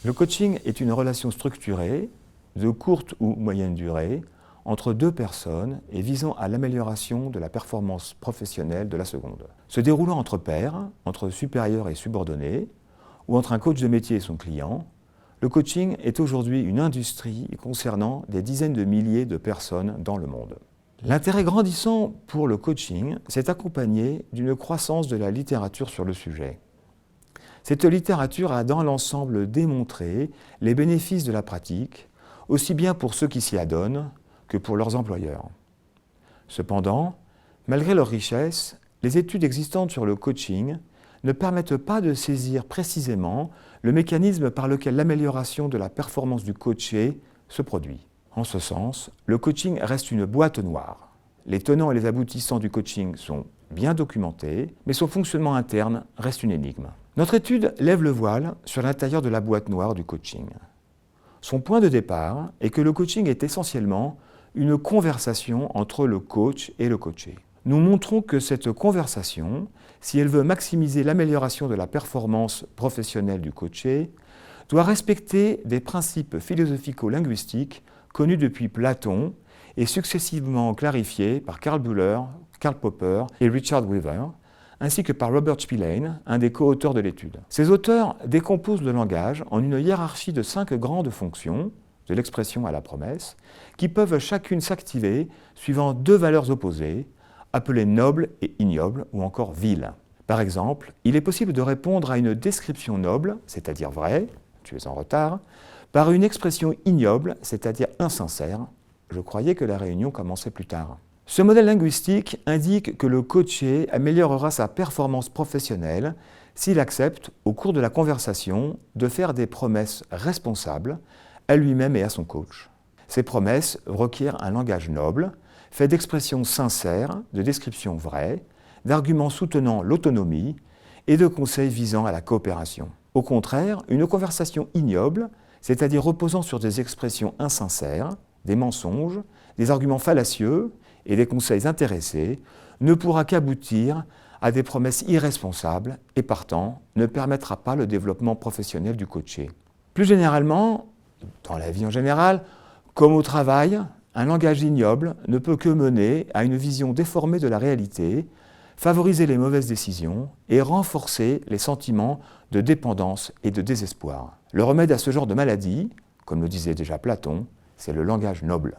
Le coaching est une relation structurée, de courte ou moyenne durée, entre deux personnes et visant à l'amélioration de la performance professionnelle de la seconde. Se déroulant entre pairs, entre supérieurs et subordonnés, ou entre un coach de métier et son client, le coaching est aujourd'hui une industrie concernant des dizaines de milliers de personnes dans le monde. L'intérêt grandissant pour le coaching s'est accompagné d'une croissance de la littérature sur le sujet. Cette littérature a dans l'ensemble démontré les bénéfices de la pratique, aussi bien pour ceux qui s'y adonnent que pour leurs employeurs. Cependant, malgré leur richesse, les études existantes sur le coaching ne permettent pas de saisir précisément le mécanisme par lequel l'amélioration de la performance du coaché se produit. En ce sens, le coaching reste une boîte noire. Les tenants et les aboutissants du coaching sont bien documentés, mais son fonctionnement interne reste une énigme. Notre étude lève le voile sur l'intérieur de la boîte noire du coaching. Son point de départ est que le coaching est essentiellement une conversation entre le coach et le coaché. Nous montrons que cette conversation, si elle veut maximiser l'amélioration de la performance professionnelle du coaché, doit respecter des principes philosophico-linguistiques connus depuis Platon et successivement clarifiés par Karl Bühler, Karl Popper et Richard Weaver, ainsi que par Robert Spillane, un des co-auteurs de l'étude. Ces auteurs décomposent le langage en une hiérarchie de 5 grandes fonctions, de l'expression à la promesse, qui peuvent chacune s'activer suivant 2 valeurs opposées, appelées noble et ignoble ou encore vil. Par exemple, il est possible de répondre à une description noble, c'est-à-dire vraie, tu es en retard, par une expression ignoble, c'est-à-dire insincère, je croyais que la réunion commençait plus tard. Ce modèle linguistique indique que le coaché améliorera sa performance professionnelle s'il accepte, au cours de la conversation, de faire des promesses responsables à lui-même et à son coach. Ces promesses requièrent un langage noble, fait d'expressions sincères, de descriptions vraies, d'arguments soutenant l'autonomie et de conseils visant à la coopération. Au contraire, une conversation ignoble, c'est-à-dire reposant sur des expressions insincères, des mensonges, des arguments fallacieux et des conseils intéressés, ne pourra qu'aboutir à des promesses irresponsables et partant ne permettra pas le développement professionnel du coaché. Plus généralement, dans la vie en général, comme au travail, un langage ignoble ne peut que mener à une vision déformée de la réalité, favoriser les mauvaises décisions et renforcer les sentiments de dépendance et de désespoir. Le remède à ce genre de maladie, comme le disait déjà Platon, c'est le langage noble.